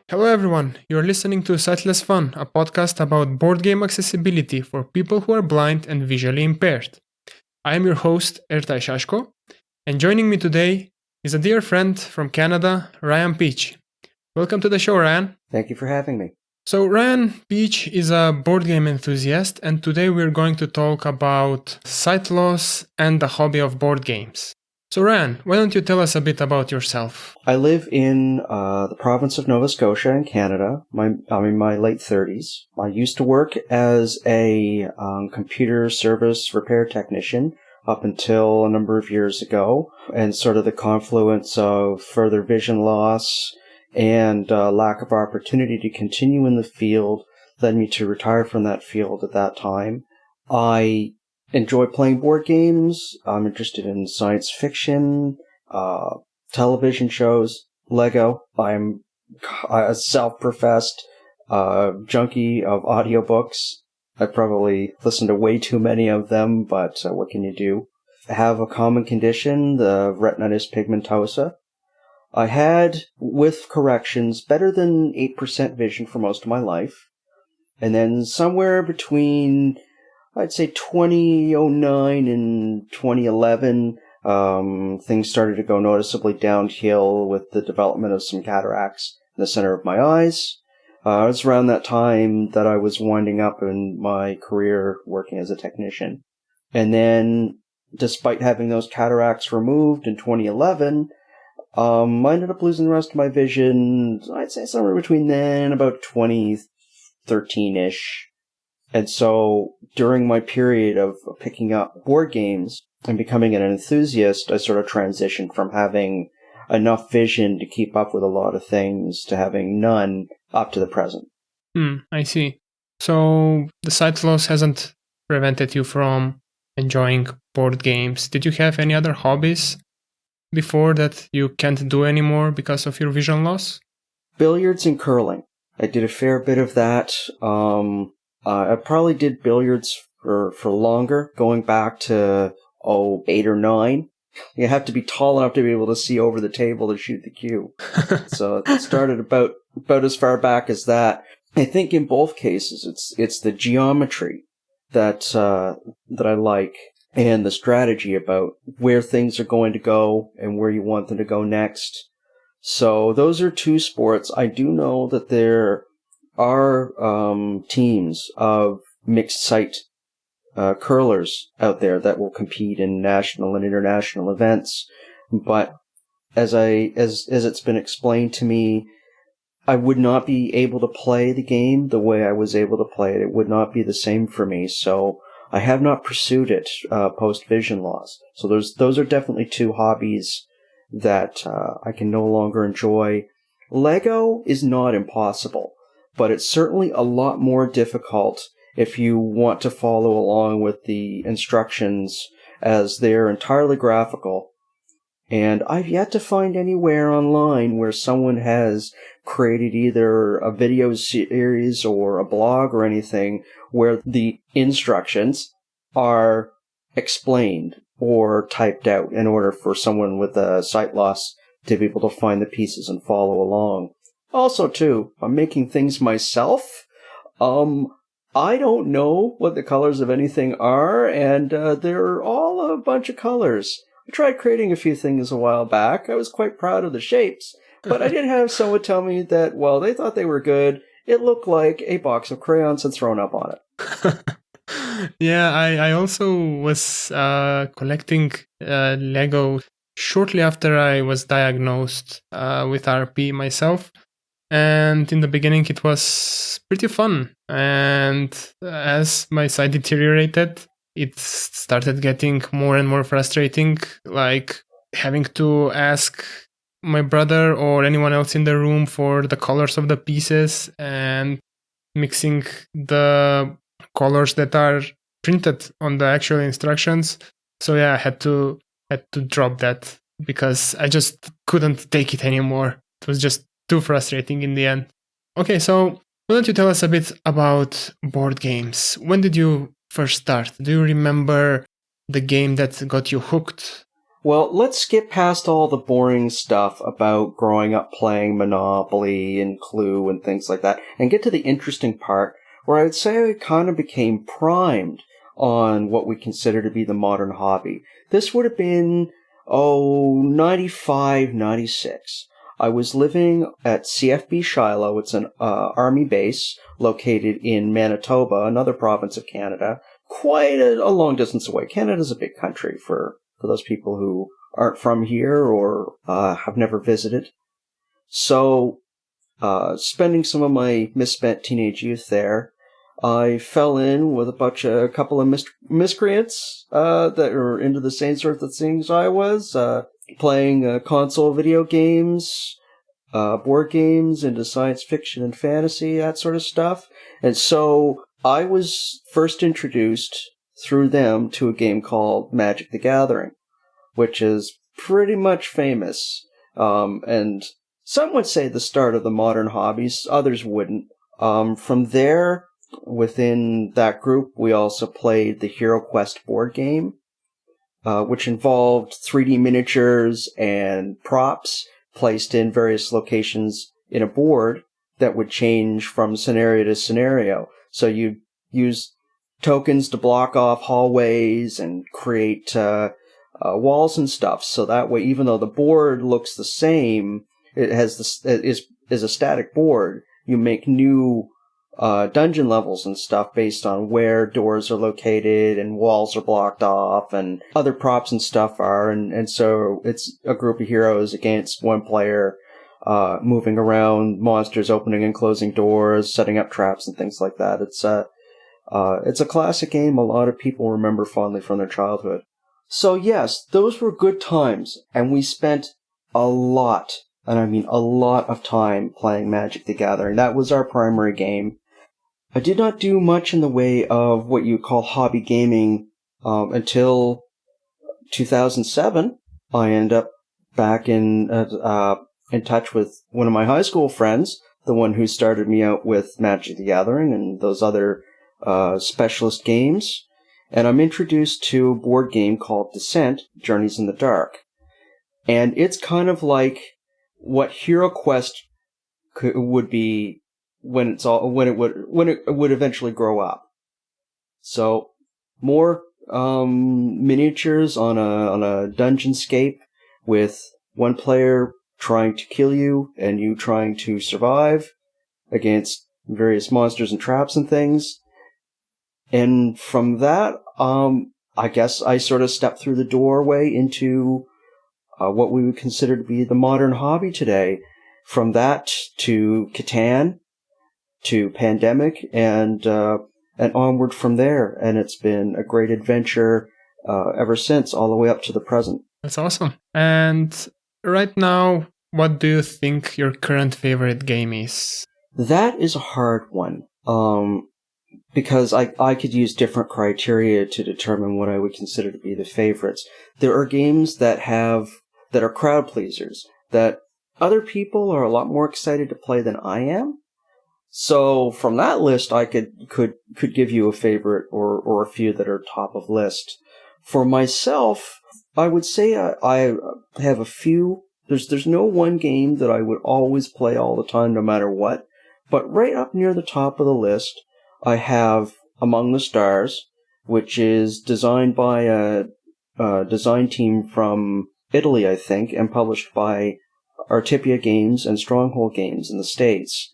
Hello everyone, you're listening to Sightless Fun, a podcast about board game accessibility for people who are blind and visually impaired. I am your host, Ertay, and joining me today is a dear friend from Canada, Ryan Peach. Welcome to the show, Ryan. Thank you for having me. So Ryan Peach is a board game enthusiast, and today we're going to talk about sight loss and the hobby of board games. So Ryan, why don't you tell us a bit about yourself? I live in the province of Nova Scotia in Canada. I'm in my late 30s. I used to work as a computer service repair technician up until a number of years ago, and sort of the confluence of further vision loss and lack of opportunity to continue in the field led me to retire from that field at that time. I enjoy playing board games. I'm interested in science fiction, television shows, Lego. I'm a self-professed junkie of audiobooks. I probably listen to way too many of them, but what can you do? I have a common condition, the retinitis pigmentosa. I had, with corrections, better than 8% vision for most of my life. And then somewhere between, I'd say 2009 and 2011, things started to go noticeably downhill with the development of some cataracts in the center of my eyes. It was around that time that I was winding up in my career working as a technician. And then, despite having those cataracts removed in 2011, I ended up losing the rest of my vision, I'd say somewhere between then and about 2013-ish. And so, during my period of picking up board games and becoming an enthusiast, I sort of transitioned from having enough vision to keep up with a lot of things to having none up to the present. I see. So, the sight loss hasn't prevented you from enjoying board games. Did you have any other hobbies before that you can't do anymore because of your vision loss? Billiards and curling. I did a fair bit of that. I probably did billiards for longer, going back to, 8 or 9. You have to be tall enough to be able to see over the table to shoot the cue. So it started about as far back as that. I think in both cases, it's the geometry that I like, and the strategy about where things are going to go and where you want them to go next. So those are two sports. I do know that there are teams of mixed sight curlers out there that will compete in national and international events. But as it's been explained to me, I would not be able to play the game the way I was able to play it. It would not be the same for me. So I have not pursued it post-vision loss. So those are definitely two hobbies that I can no longer enjoy. Lego is not impossible, but it's certainly a lot more difficult if you want to follow along with the instructions, as they're entirely graphical. And I've yet to find anywhere online where someone has created either a video series or a blog or anything where the instructions are explained or typed out in order for someone with a sight loss to be able to find the pieces and follow along. Also, too, I'm making things myself. I don't know what the colors of anything are, and they're all a bunch of colors. I tried creating a few things a while back. I was quite proud of the shapes, but I did have someone tell me that, well, they thought they were good. It looked like a box of crayons had thrown up on it. Yeah, I also was collecting Lego shortly after I was diagnosed with RP myself. And in the beginning, it was pretty fun. And as my sight deteriorated, it started getting more and more frustrating, like having to ask my brother or anyone else in the room for the colors of the pieces and mixing the colors that are printed on the actual instructions. So yeah, I had to drop that because I just couldn't take it anymore. It was just too frustrating in the end. Okay, so why don't you tell us a bit about board games? When did you first start? Do you remember the game that got you hooked? Well, let's skip past all the boring stuff about growing up playing Monopoly and Clue and things like that, and get to the interesting part where I would say I kind of became primed on what we consider to be the modern hobby. This would have been, 95, 96. I was living at CFB Shiloh. It's an army base located in Manitoba, another province of Canada, quite a long distance away. Canada's a big country for those people who aren't from here or have never visited. So, spending some of my misspent teenage youth there, I fell in with a couple of miscreants that were into the same sort of things I was, playing console video games, board games, into science fiction and fantasy, that sort of stuff. And so I was first introduced through them to a game called Magic the Gathering, which is pretty much famous. And some would say the start of the modern hobbies, others wouldn't. From there, within that group, we also played the Hero Quest board game, which involved 3D miniatures and props placed in various locations in a board that would change from scenario to scenario. So you'd use tokens to block off hallways and create walls and stuff. So that way, even though the board looks the same, it has is a static board. You make new dungeon levels and stuff based on where doors are located and walls are blocked off and other props and stuff are. And so it's a group of heroes against one player, moving around, monsters opening and closing doors, setting up traps and things like that. It's a classic game a lot of people remember fondly from their childhood. So yes, those were good times, and we spent a lot, and I mean a lot of time playing Magic the Gathering. That was our primary game. I did not do much in the way of what you call hobby gaming until 2007. I ended up back in touch with one of my high school friends, the one who started me out with Magic the Gathering and those other specialist games. And I'm introduced to a board game called Descent: Journeys in the Dark. And it's kind of like what Hero Quest would be when it would eventually grow up. So more miniatures on a dungeonscape with one player trying to kill you and you trying to survive against various monsters and traps and things. And from that, I guess I sort of stepped through the doorway into what we would consider to be the modern hobby today. From that to Catan, to Pandemic, and onward from there. And it's been a great adventure ever since, all the way up to the present. That's awesome. And right now, what do you think your current favorite game is? That is a hard one. Because I could use different criteria to determine what I would consider to be the favorites. There are games that are crowd pleasers, that other people are a lot more excited to play than I am. So from that list, I could give you a favorite or a few that are top of list. For myself, I would say I have a few. There's no one game that I would always play all the time, no matter what. But right up near the top of the list, I have Among the Stars, which is designed by a design team from Italy, I think, and published by Artipia Games and Stronghold Games in the States.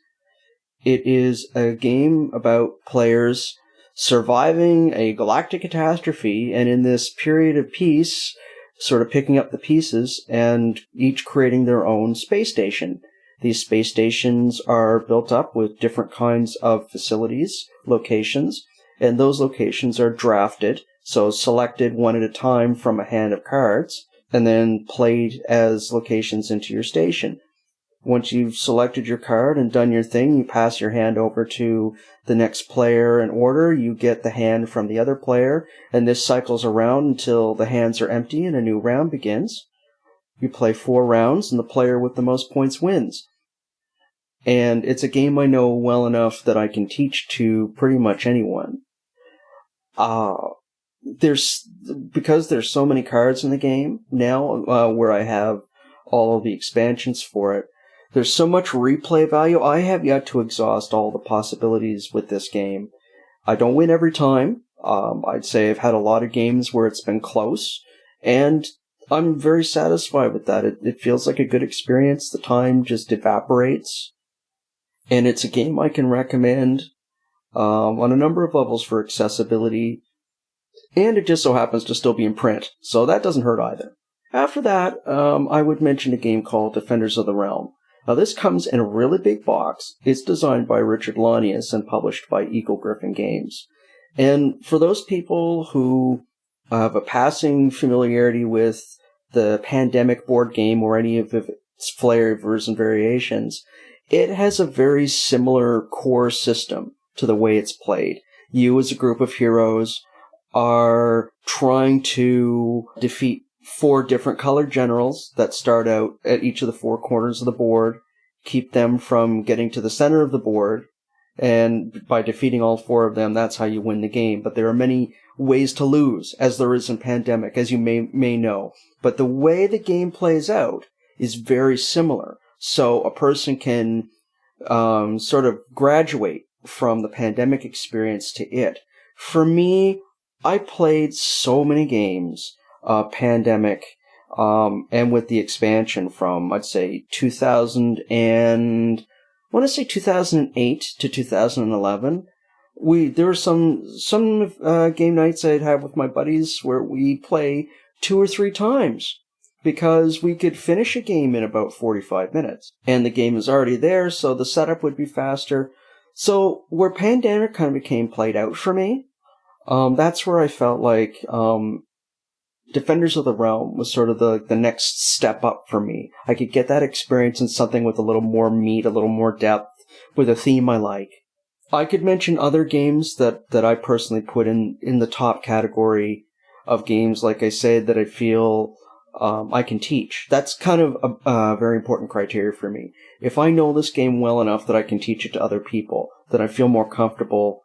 It is a game about players surviving a galactic catastrophe, and in this period of peace, sort of picking up the pieces and each creating their own space station. These space stations are built up with different kinds of facilities, locations, and those locations are drafted, so selected one at a time from a hand of cards, and then played as locations into your station. Once you've selected your card and done your thing, you pass your hand over to the next player in order. You get the hand from the other player, and this cycles around until the hands are empty and a new round begins. You play 4 rounds, and the player with the most points wins. And it's a game I know well enough that I can teach to pretty much anyone. because there's so many cards in the game now, where I have all of the expansions for it, there's so much replay value. I have yet to exhaust all the possibilities with this game. I don't win every time. I'd say I've had a lot of games where it's been close, and I'm very satisfied with that. It feels like a good experience. The time just evaporates, and it's a game I can recommend on a number of levels for accessibility, and it just so happens to still be in print, so that doesn't hurt either. After that, I would mention a game called Defenders of the Realm. Now, this comes in a really big box. It's designed by Richard Launius and published by Eagle Gryphon Games. And for those people who have a passing familiarity with the Pandemic board game or any of its flavors and variations, it has a very similar core system to the way it's played. You, as a group of heroes, are trying to defeat 4 different colored generals that start out at each of the 4 corners of the board, keep them from getting to the center of the board, and by defeating all 4 of them, that's how you win the game. But there are many ways to lose, as there is in Pandemic, as you may know. But the way the game plays out is very similar. So a person can sort of graduate from the Pandemic experience to it. For me, I played so many games Pandemic, and with the expansion from, I'd say, 2008 to 2011. There were some game nights I'd have with my buddies where we play 2 or 3 times because we could finish a game in about 45 minutes. And the game is already there, so the setup would be faster. So where Pandemic kind of became played out for me, that's where I felt like Defenders of the Realm was sort of the next step up for me. I could get that experience in something with a little more meat, a little more depth, with a theme I like. I could mention other games that I personally put in the top category of games, like I said, that I feel I can teach. That's kind of a very important criteria for me. If I know this game well enough that I can teach it to other people, then I feel more comfortable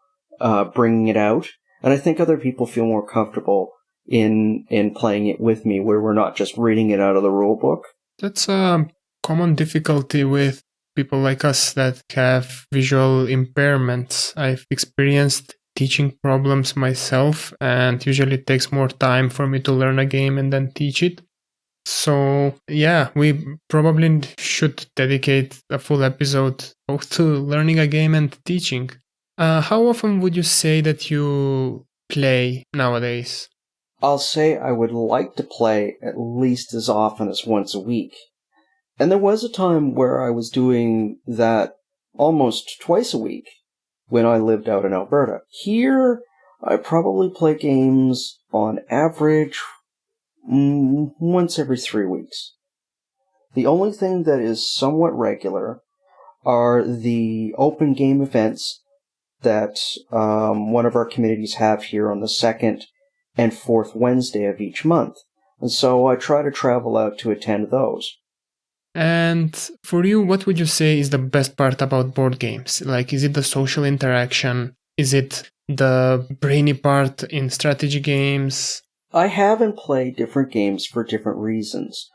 bringing it out. And I think other people feel more comfortable in playing it with me, where we're not just reading it out of the rule book. That's a common difficulty with people like us that have visual impairments. I've experienced teaching problems myself, and usually it takes more time for me to learn a game and then teach it. So yeah, we probably should dedicate a full episode both to learning a game and teaching. How often would you say that you play nowadays? I'll say I would like to play at least as often as once a week. And there was a time where I was doing that almost twice a week when I lived out in Alberta. Here, I probably play games on average once every 3 weeks. The only thing that is somewhat regular are the open game events that one of our communities have here on the 2nd and 4th Wednesday of each month. And so I try to travel out to attend those. And for you, what would you say is the best part about board games? Like, is it the social interaction? Is it the brainy part in strategy games? I haven't played different games for different reasons.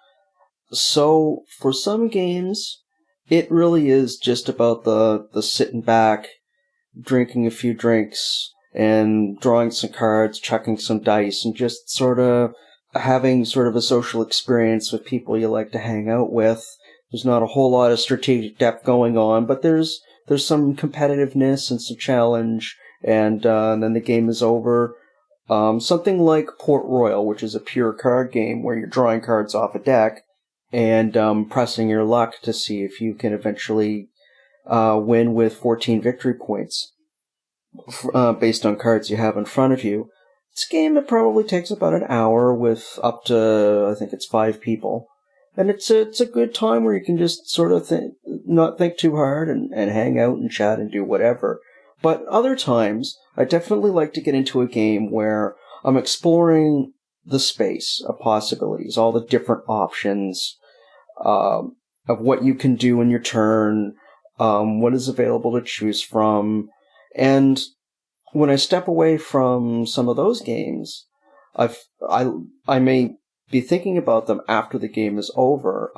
So, for some games, it really is just about the sitting back, drinking a few drinks, and drawing some cards, chucking some dice, and just sort of having sort of a social experience with people you like to hang out with. There's not a whole lot of strategic depth going on, but there's some competitiveness and some challenge, and then the game is over. Something like Port Royal, which is a pure card game where you're drawing cards off a deck and pressing your luck to see if you can eventually win with 14 victory points based on cards you have in front of you. It's a game that probably takes about an hour with up to, I think it's 5 people. And it's a good time where you can just sort of not think too hard and hang out and chat and do whatever. But other times, I definitely like to get into a game where I'm exploring the space of possibilities, all the different options of what you can do in your turn, what is available to choose from. And when I step away from some of those games, I may be thinking about them after the game is over.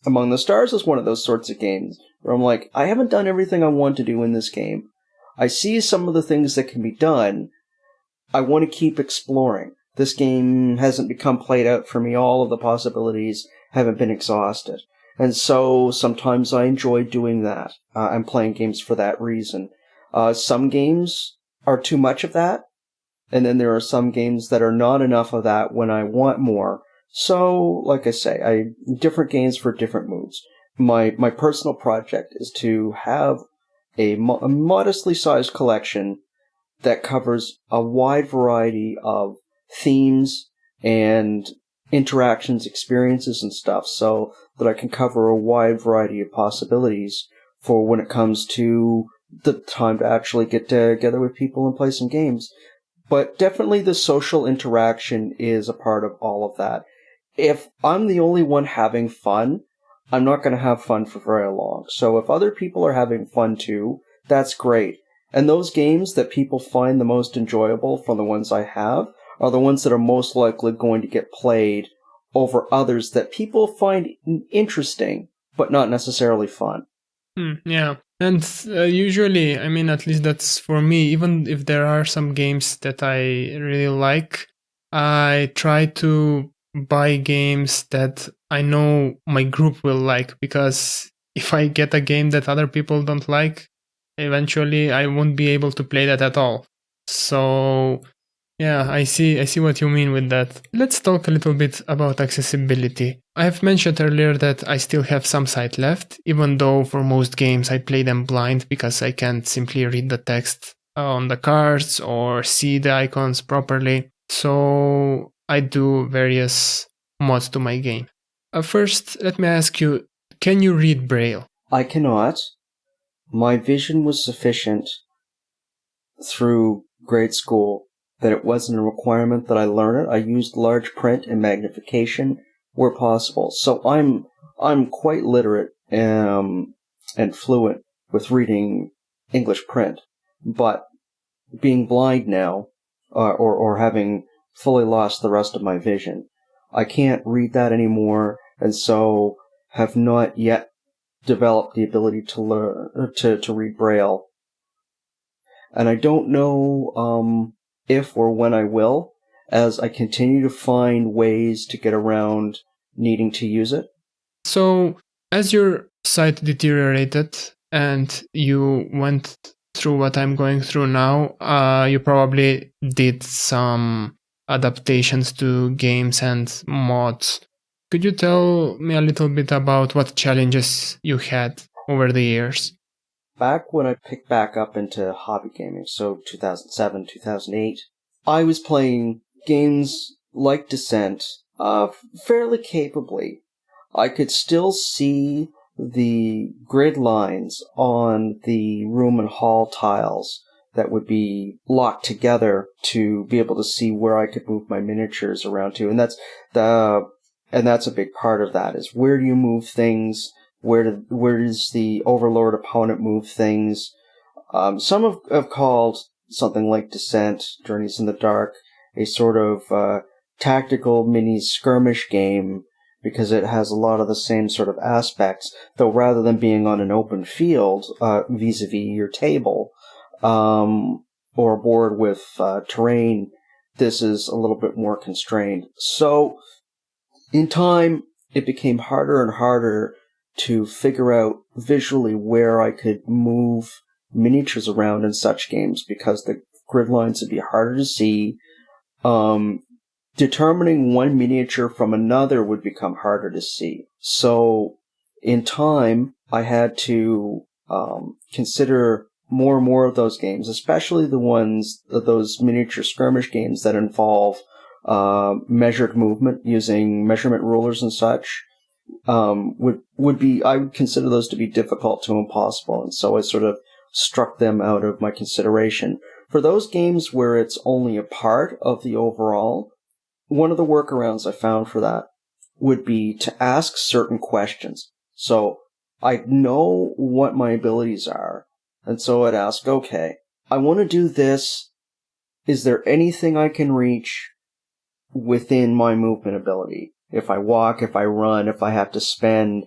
Among the Stars is one of those sorts of games where I'm like, I haven't done everything I want to do in this game. I see some of the things that can be done. I want to keep exploring. This game hasn't become played out for me. All of the possibilities haven't been exhausted. And so sometimes I enjoy doing that. I'm playing games for that reason. Some games are too much of that. And then there are some games that are not enough of that when I want more. So, like I say, different games for different moods. My personal project is to have a modestly sized collection that covers a wide variety of themes and interactions, experiences, and stuff, so that I can cover a wide variety of possibilities for when it comes to the time to actually get together with people and play some games. But definitely the social interaction is a part of all of that. If I'm the only one having fun, I'm not going to have fun for very long. So if other people are having fun too, that's great. And those games that people find the most enjoyable from the ones I have are the ones that are most likely going to get played over others that people find interesting, but not necessarily fun. Yeah. And usually, I mean, at least that's for me, even if there are some games that I really like, I try to buy games that I know my group will like, because if I get a game that other people don't like, eventually I won't be able to play that at all. So yeah, I see what you mean with that. Let's talk a little bit about accessibility. I have mentioned earlier that I still have some sight left, even though for most games I play them blind because I can't simply read the text on the cards or see the icons properly. So I do various mods to my game. First, let me ask you, can you read Braille? I cannot. My vision was sufficient through grade school that it wasn't a requirement that I learn it. I used large print and magnification where possible. So I'm quite literate and fluent with reading English print. But being blind now, or having fully lost the rest of my vision, I can't read that anymore, and so have not yet developed the ability to learn to read Braille. And I don't know if or when I will, as I continue to find ways to get around needing to use it. So, as your sight deteriorated and you went through what I'm going through now, you probably did some adaptations to games and mods. Could you tell me a little bit about what challenges you had over the years? Back when I picked back up into hobby gaming, so 2007, 2008, I was playing games like Descent fairly capably. I could still see the grid lines on the room and hall tiles that would be locked together to be able to see where I could move my miniatures around to. And that's a big part of that, is where do you move things? Where does the Overlord opponent move things? Some have called something like Descent, Journeys in the Dark, a sort of tactical mini skirmish game, because it has a lot of the same sort of aspects, though rather than being on an open field vis-a-vis your table, or a board with terrain, this is a little bit more constrained. So, in time, it became harder and harder to figure out visually where I could move miniatures around in such games, because the grid lines would be harder to see. Determining one miniature from another would become harder to see. So, in time, I had to consider more and more of those games, especially those miniature skirmish games that involve measured movement using measurement rulers and such. I would consider those to be difficult to impossible, and so I sort of struck them out of my consideration. For those games where it's only a part of the overall, one of the workarounds I found for that would be to ask certain questions. So I know what my abilities are, and so I'd ask, okay, I want to do this. Is there anything I can reach within my movement ability. If I walk, if I run, if I have to spend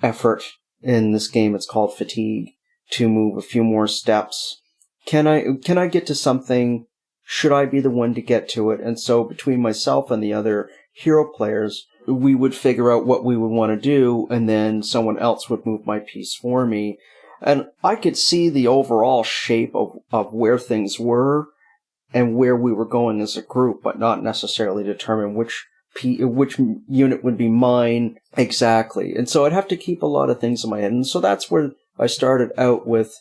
effort in this game, it's called fatigue, to move a few more steps. Can I get to something? Should I be the one to get to it? And so between myself and the other hero players, we would figure out what we would want to do, and then someone else would move my piece for me. And I could see the overall shape of where things were and where we were going as a group, but not necessarily determine which unit would be mine exactly. And so I'd have to keep a lot of things in my head. And so that's where I started out with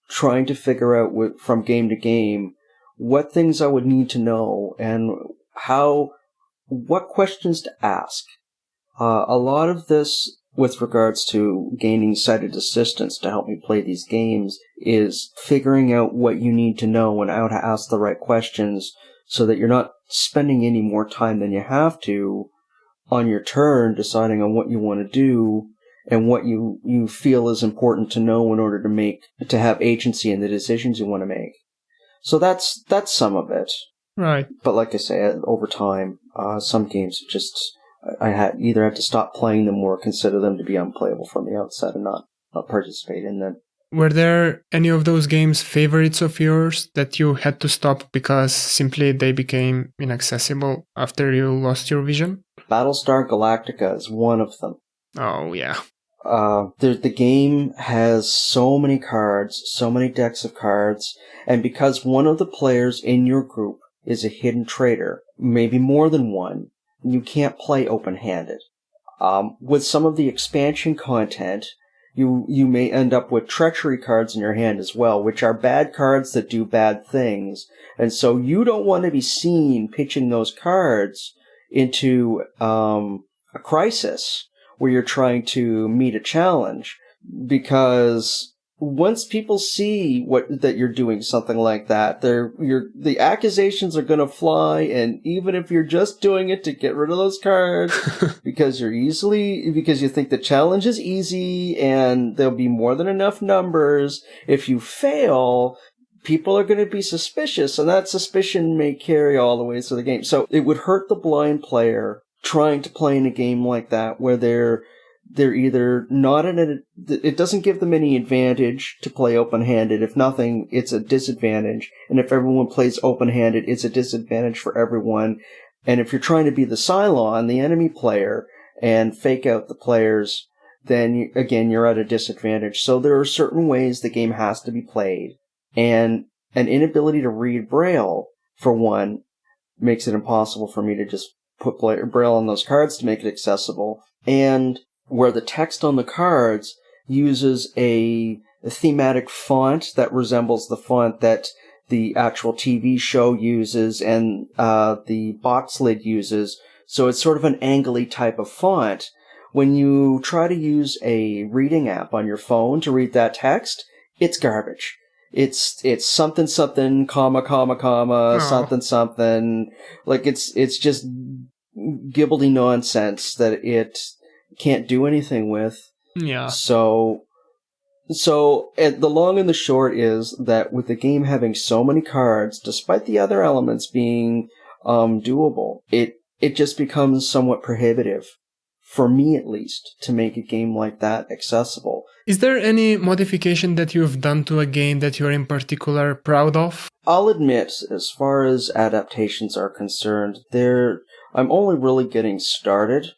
trying to figure out from game to game what things I would need to know and what questions to ask. A lot of this, with regards to gaining sighted assistance to help me play these games, is figuring out what you need to know and how to ask the right questions so that you're not spending any more time than you have to on your turn deciding on what you want to do and what you feel is important to know in order to have agency in the decisions you want to make. So that's some of it. Right. But like I say, over time, some games I either had to stop playing them or consider them to be unplayable from the outset and not participate in them. Were there any of those games favorites of yours that you had to stop because simply they became inaccessible after you lost your vision? Battlestar Galactica is one of them. Oh, yeah. The game has so many cards, so many decks of cards, and because one of the players in your group is a hidden traitor, maybe more than one, you can't play open-handed. With some of the expansion content, you may end up with treachery cards in your hand as well, which are bad cards that do bad things. And so you don't want to be seen pitching those cards into a crisis where you're trying to meet a challenge, because once people see that you're doing something like that, the accusations are going to fly, and even if you're just doing it to get rid of those cards because you think the challenge is easy and there'll be more than enough numbers, if you fail, people are going to be suspicious, and that suspicion may carry all the way through the game. So it would hurt the blind player trying to play in a game like that where they're either not it doesn't give them any advantage to play open-handed. If nothing, it's a disadvantage. And if everyone plays open-handed, it's a disadvantage for everyone. And if you're trying to be the Cylon, the enemy player, and fake out the players, then again, you're at a disadvantage. So there are certain ways the game has to be played. And an inability to read Braille, for one, makes it impossible for me to just put Braille on those cards to make it accessible. And where the text on the cards uses a thematic font that resembles the font that the actual TV show uses and the box lid uses. So it's sort of an angly type of font. When you try to use a reading app on your phone to read that text, it's garbage. It's something, comma, something. Like it's just gibbledy nonsense that it can't do anything with. Yeah. So the long and the short is that with the game having so many cards, despite the other elements being doable, it just becomes somewhat prohibitive, for me at least, to make a game like that accessible. Is there any modification that you've done to a game that you're in particular proud of? I'll admit, as far as adaptations are concerned, I'm only really getting started.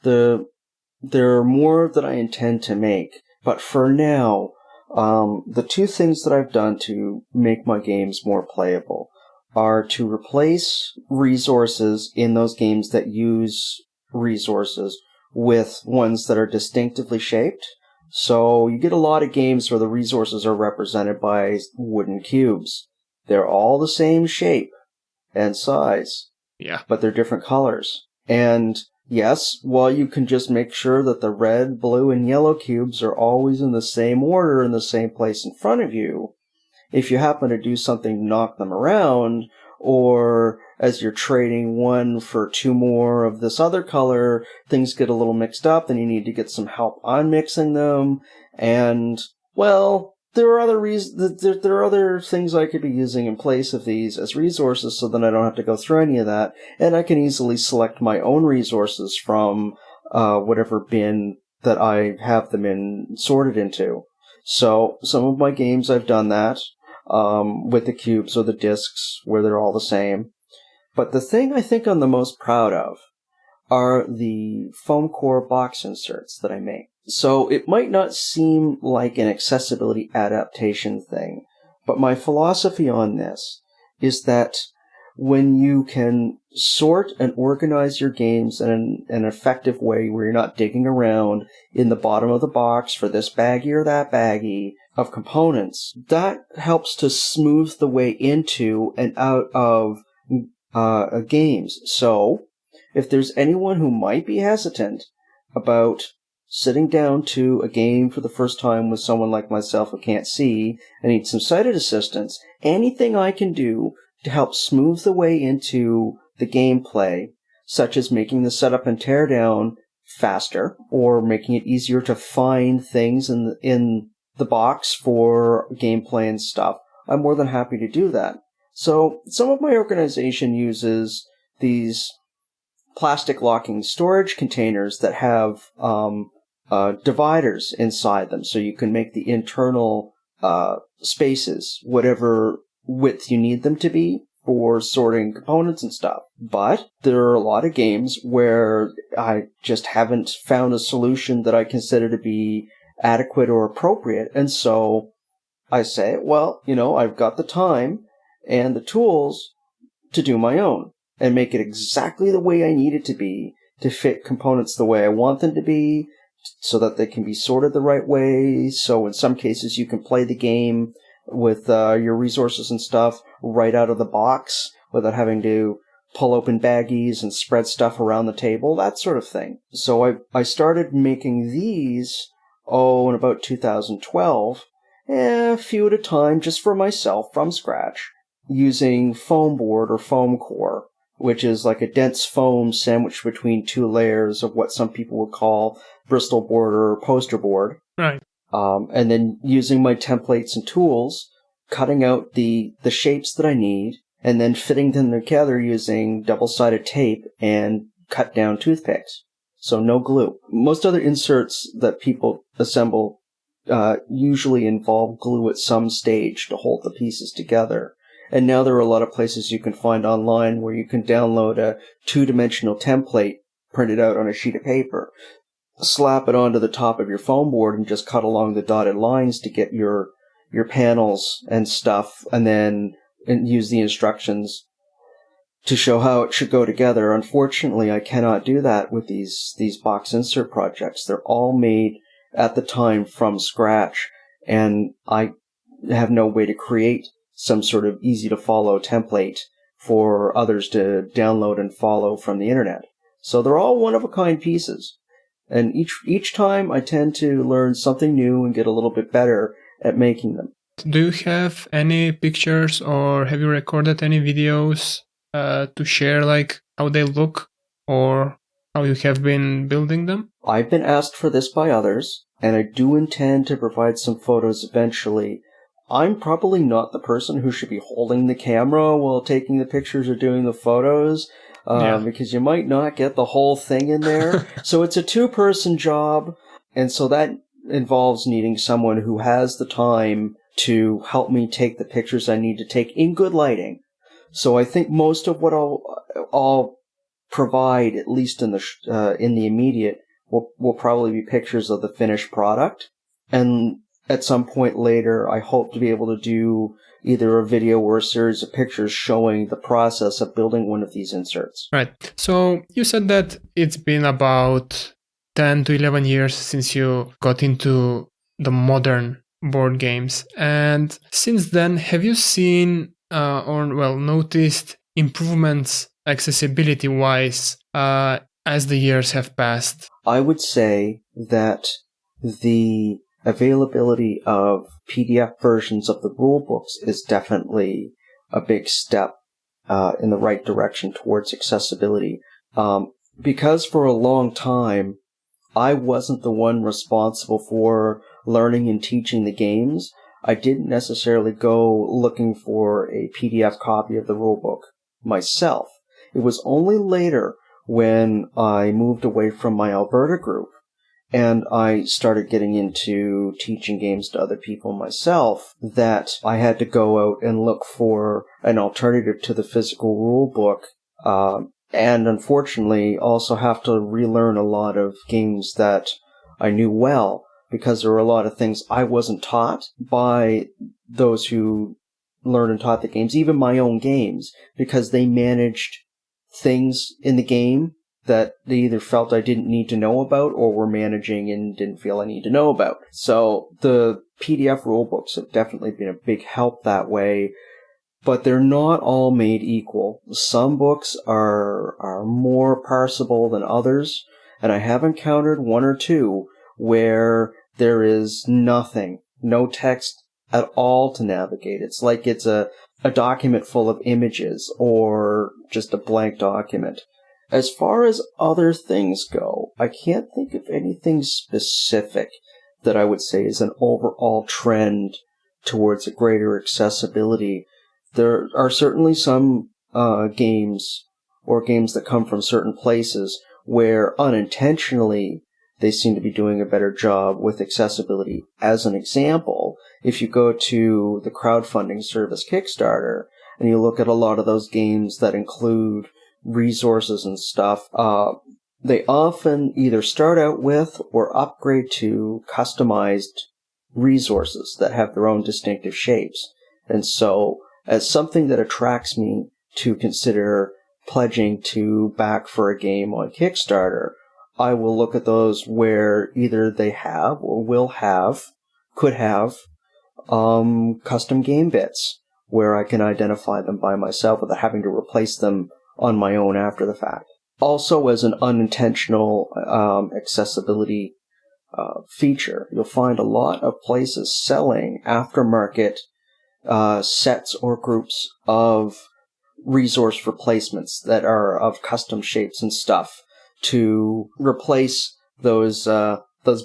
There are more that I intend to make, but for now, the two things that I've done to make my games more playable are to replace resources in those games that use resources with ones that are distinctively shaped. So you get a lot of games where the resources are represented by wooden cubes. They're all the same shape and size, but they're different colors. And yes, while you can just make sure that the red, blue, and yellow cubes are always in the same order in the same place in front of you, if you happen to do something to knock them around, or as you're trading one for two more of this other color, things get a little mixed up, and you need to get some help on mixing them. And, well, there are other there are other things I could be using in place of these as resources, so then I don't have to go through any of that, and I can easily select my own resources from whatever bin that I have them sorted into. So some of my games I've done that with the cubes or the discs where they're all the same. But the thing I think I'm the most proud of are the foam core box inserts that I make. So it might not seem like an accessibility adaptation thing, but my philosophy on this is that when you can sort and organize your games in an effective way where you're not digging around in the bottom of the box for this baggie or that baggie of components, that helps to smooth the way into and out of games. So if there's anyone who might be hesitant about sitting down to a game for the first time with someone like myself who can't see and needs some sighted assistance, anything I can do to help smooth the way into the gameplay, such as making the setup and teardown faster, or making it easier to find things in the box for gameplay and stuff, I'm more than happy to do that. So some of my organization uses these plastic locking storage containers that have dividers inside them, so you can make the internal spaces whatever width you need them to be for sorting components and stuff. But there are a lot of games where I just haven't found a solution that I consider to be adequate or appropriate, and so I say, well, I've got the time and the tools to do my own and make it exactly the way I need it to be to fit components the way I want them to be, so that they can be sorted the right way. So in some cases you can play the game with your resources and stuff right out of the box without having to pull open baggies and spread stuff around the table, that sort of thing. So I started making these, in about 2012, a few at a time, just for myself from scratch, using foam board or foam core, which is like a dense foam sandwiched between two layers of what some people would call Bristol board or poster board. Right. And then using my templates and tools, cutting out the shapes that I need, and then fitting them together using double-sided tape and cut down toothpicks. So no glue. Most other inserts that people assemble usually involve glue at some stage to hold the pieces together. And now there are a lot of places you can find online where you can download a two-dimensional template printed out on a sheet of paper, slap it onto the top of your foam board, and just cut along the dotted lines to get your panels and stuff, and then use the instructions to show how it should go together. Unfortunately, I cannot do that with these box insert projects. They're all made at the time from scratch, and I have no way to create some sort of easy-to-follow template for others to download and follow from the internet. So they're all one-of-a-kind pieces. And each time I tend to learn something new and get a little bit better at making them. Do you have any pictures or have you recorded any videos to share, like how they look or how you have been building them? I've been asked for this by others, and I do intend to provide some photos eventually. I'm probably not the person who should be holding the camera while taking the pictures or doing the photos, because you might not get the whole thing in there. So it's a two-person job, and so that involves needing someone who has the time to help me take the pictures I need to take in good lighting. So I think most of what I'll provide, at least in the immediate, will probably be pictures of the finished product. And at some point later, I hope to be able to do either a video or a series of pictures showing the process of building one of these inserts. Right. So you said that it's been about 10 to 11 years since you got into the modern board games. And since then, have you seen noticed improvements accessibility-wise as the years have passed? I would say that the availability of PDF versions of the rule books is definitely a big step in the right direction towards accessibility. Because for a long time, I wasn't the one responsible for learning and teaching the games. I didn't necessarily go looking for a PDF copy of the rulebook myself. It was only later when I moved away from my Alberta group and I started getting into teaching games to other people myself that I had to go out and look for an alternative to the physical rulebook. And unfortunately also have to relearn a lot of games that I knew well, because there were a lot of things I wasn't taught by those who learned and taught the games, even my own games, because they managed things in the game that they either felt I didn't need to know about or were managing and didn't feel I need to know about. So the PDF rulebooks have definitely been a big help that way, but they're not all made equal. Some books are more parsable than others, and I have encountered one or two where there is nothing, no text at all to navigate. It's like it's a document full of images or just a blank document. As far as other things go, I can't think of anything specific that I would say is an overall trend towards a greater accessibility. There are certainly some games or games that come from certain places where unintentionally they seem to be doing a better job with accessibility. As an example, if you go to the crowdfunding service Kickstarter and you look at a lot of those games that include resources and stuff, they often either start out with or upgrade to customized resources that have their own distinctive shapes. And so, as something that attracts me to consider pledging to back for a game on Kickstarter, I will look at those where either they have or could have custom game bits where I can identify them by myself without having to replace them on my own after the fact. Also, as an unintentional accessibility feature, you'll find a lot of places selling aftermarket sets or groups of resource replacements that are of custom shapes and stuff to replace those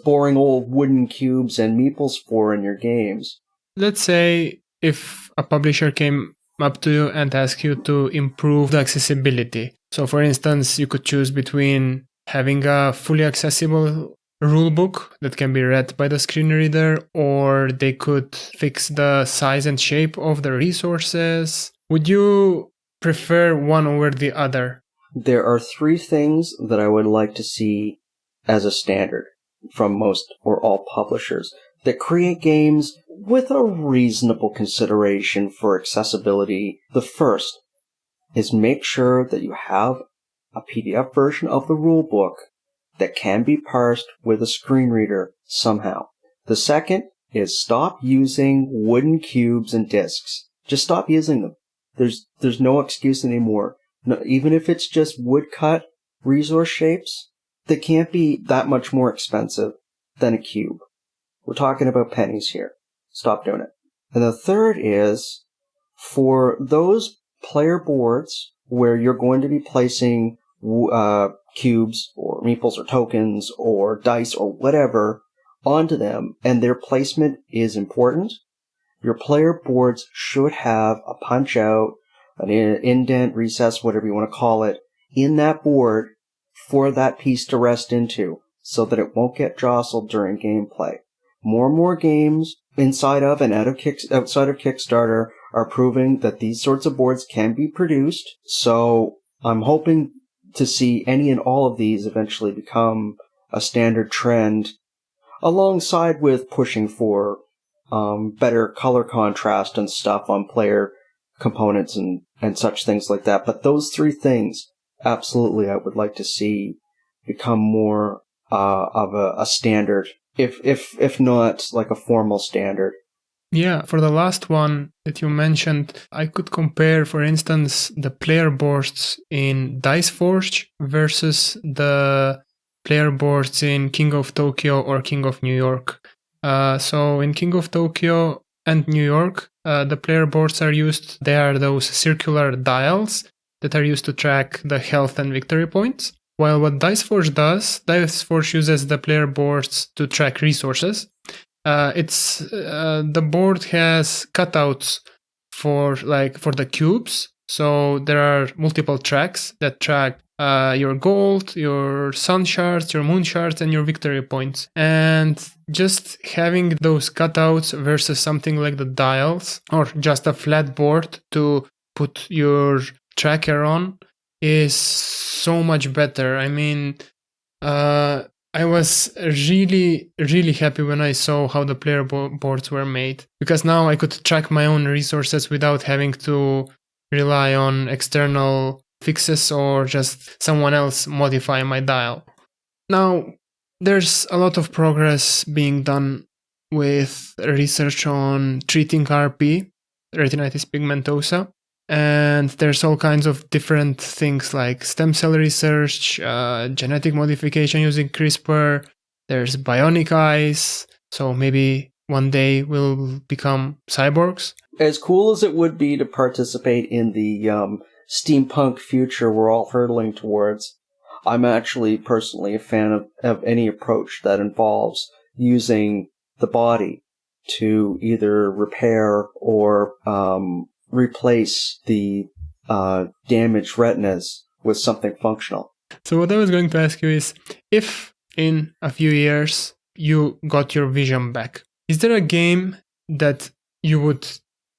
boring old wooden cubes and meeples for in your games. Let's say if a publisher came up to you and asked you to improve the accessibility. So for instance, you could choose between having a fully accessible rulebook that can be read by the screen reader, or they could fix the size and shape of the resources. Would you prefer one over the other? There are three things that I would like to see as a standard from most or all publishers that create games with a reasonable consideration for accessibility. The first is make sure that you have a PDF version of the rulebook that can be parsed with a screen reader somehow. The second is stop using wooden cubes and discs. Just stop using them. There's no excuse anymore. No, even if it's just woodcut resource shapes, they can't be that much more expensive than a cube. We're talking about pennies here. Stop doing it. And the third is for those player boards where you're going to be placing cubes or meeples or tokens or dice or whatever onto them, and their placement is important, your player boards should have a punch out, an indent, recess, whatever you want to call it, in that board for that piece to rest into so that it won't get jostled during gameplay. More and more games inside of and outside of Kickstarter are proving that these sorts of boards can be produced. So I'm hoping to see any and all of these eventually become a standard trend, alongside with pushing for better color contrast and stuff on player components and such things like that. But those three things, absolutely, I would like to see become more of a standard, if not like a formal standard. Yeah, for the last one that you mentioned, I could compare, for instance, the player boards in Dice Forge versus the player boards in King of Tokyo or King of New York. So in King of Tokyo and New York, the player boards are used. They are those circular dials that are used to track the health and victory points. While what Dice Forge does, Dice Forge uses the player boards to track resources. It's the board has cutouts for the cubes. So there are multiple tracks that track your gold, your sun shards, your moon shards, and your victory points. And just having those cutouts versus something like the dials or just a flat board to put your tracker on is so much better. I mean, I was really, really happy when I saw how the player boards were made, because now I could track my own resources without having to rely on external fixes or just someone else modify my dial. Now, there's a lot of progress being done with research on treating RP, retinitis pigmentosa, and there's all kinds of different things like stem cell research, genetic modification using CRISPR. There's bionic eyes, so maybe one day we'll become cyborgs. As cool as it would be to participate in the steampunk future we're all hurtling towards, I'm actually personally a fan of any approach that involves using the body to either repair or replace the damaged retinas with something functional. So what I was going to ask you is, if in a few years you got your vision back, is there a game that you would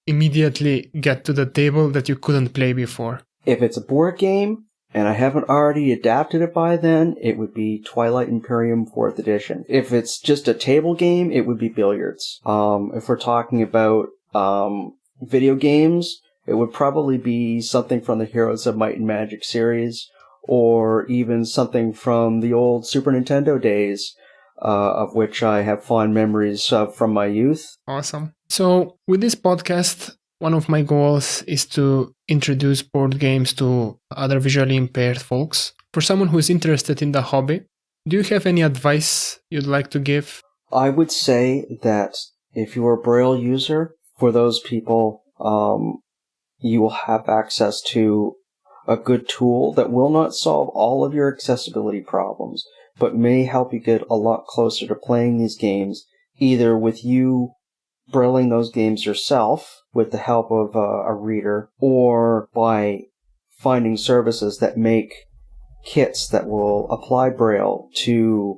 immediately get to the table that you couldn't play before? If it's a board game, and I haven't already adapted it by then, it would be Twilight Imperium 4th Edition. If it's just a table game, it would be billiards. If we're talking about video games, it would probably be something from the Heroes of Might and Magic series, or even something from the old Super Nintendo days, of which I have fond memories from my youth. Awesome. So with this podcast, one of my goals is to introduce board games to other visually impaired folks. For someone who is interested in the hobby, do you have any advice you'd like to give? I would say that if you're a Braille user, for those people, you will have access to a good tool that will not solve all of your accessibility problems, but may help you get a lot closer to playing these games, either with you Brailling those games yourself with the help of a reader, or by finding services that make kits that will apply Braille to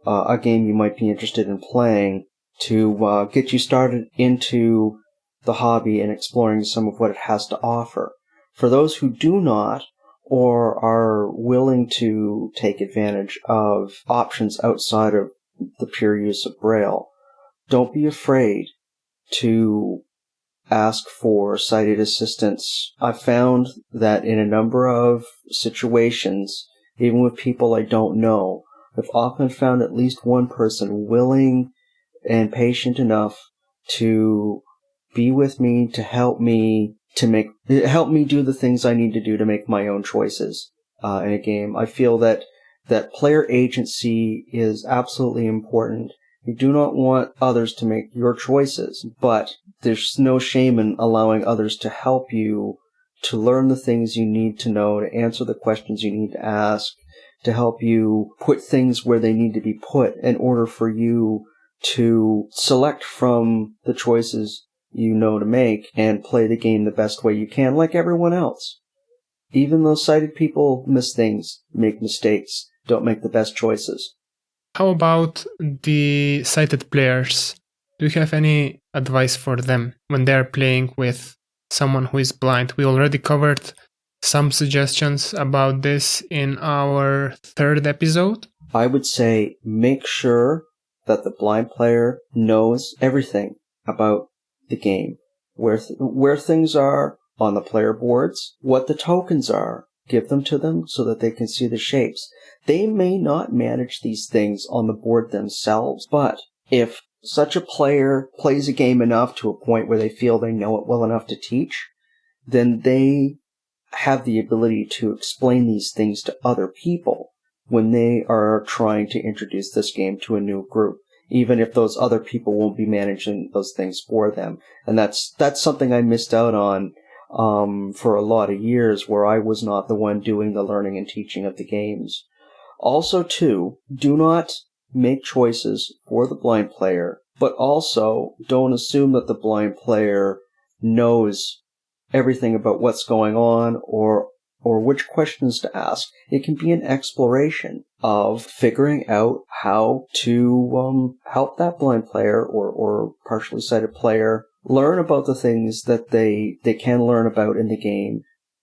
a game you might be interested in playing to get you started into the hobby and exploring some of what it has to offer. For those who do not, or are willing to take advantage of options outside of the pure use of Braille, don't be afraid to ask for sighted assistance. I've found that in a number of situations, even with people I don't know, I've often found at least one person willing and patient enough to be with me, to help me do the things I need to do to make my own choices in a game. I feel that player agency is absolutely important. You do not want others to make your choices, but there's no shame in allowing others to help you to learn the things you need to know, to answer the questions you need to ask, to help you put things where they need to be put in order for you to select from the choices you know to make and play the game the best way you can, like everyone else. Even though sighted people miss things, make mistakes, don't make the best choices. How about the sighted players? Do you have any advice for them when they're playing with someone who is blind? We already covered some suggestions about this in our 3rd episode. I would say make sure that the blind player knows everything about the game, where things are on the player boards, what the tokens are. Give them to them so that they can see the shapes. They may not manage these things on the board themselves, but if such a player plays a game enough to a point where they feel they know it well enough to teach, then they have the ability to explain these things to other people when they are trying to introduce this game to a new group, even if those other people won't be managing those things for them. And that's something I missed out on for a lot of years, where I was not the one doing the learning and teaching of the games. Also, too, do not make choices for the blind player but also don't assume that the blind player knows everything about what's going on or which questions to ask. It can be an exploration of figuring out how to help that blind player or partially sighted player learn about the things that they can learn about in the game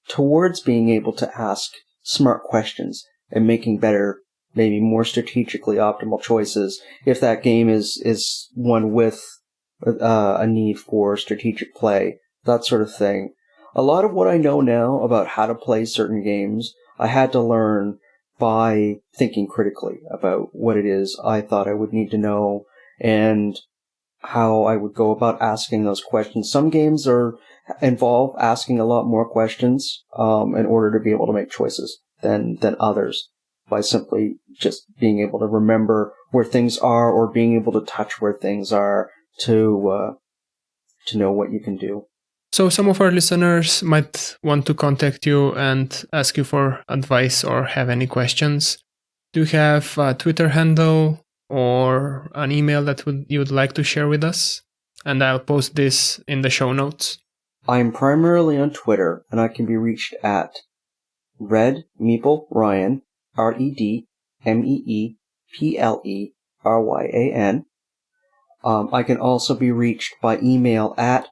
towards being able to ask smart questions and making better, maybe more strategically optimal choices if that game is one with a need for strategic play, that sort of thing. A lot of what I know now about how to play certain games, I had to learn by thinking critically about what it is I thought I would need to know and how I would go about asking those questions. Some games involve asking a lot more questions in order to be able to make choices than others, by simply just being able to remember where things are or being able to touch where things are to know what you can do. So some of our listeners might want to contact you and ask you for advice or have any questions. Do you have a Twitter handle or an email that you would like to share with us? And I'll post this in the show notes. I'm primarily on Twitter, and I can be reached at Red Meeple Ryan, RedMeepleryan. I can also be reached by email at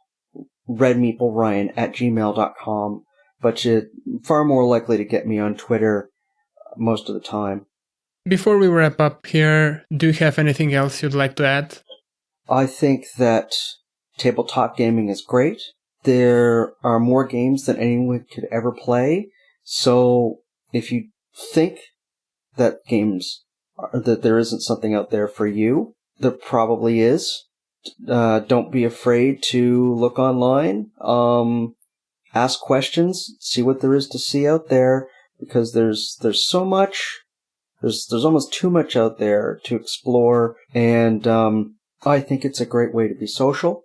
redmeepleryan@gmail.com, but you're far more likely to get me on Twitter most of the time. Before we wrap up here, do you have anything else you'd like to add? I think that tabletop gaming is great. There are more games than anyone could ever play, so if you think that that there isn't something out there for you, there probably is. Don't be afraid to look online, ask questions, see what there is to see out there, because there's so much, there's almost too much out there to explore, and I think it's a great way to be social.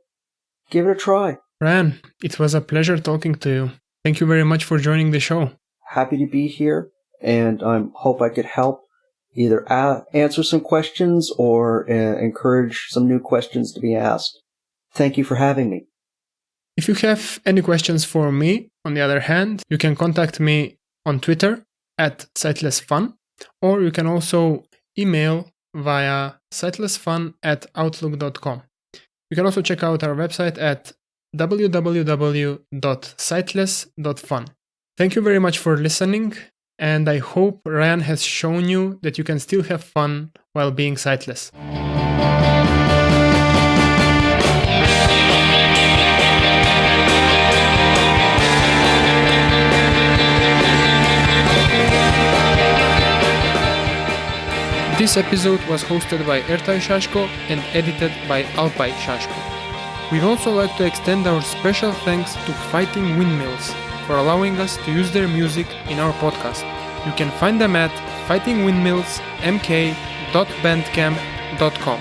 Give it a try. Ryan, it was a pleasure talking to you. Thank you very much for joining the show. Happy to be here, and I hope I could help either answer some questions or encourage some new questions to be asked. Thank you for having me. If you have any questions for me, on the other hand, you can contact me on Twitter at SightlessFun, or you can also email via sightlessfun@outlook.com. You can also check out our website at www.sightless.fun. Thank you very much for listening, and I hope Ryan has shown you that you can still have fun while being sightless. This episode was hosted by Ertay and edited by Alpay Shashko. We'd also like to extend our special thanks to Fighting Windmills for allowing us to use their music in our podcast. You can find them at fightingwindmillsmk.bandcamp.com.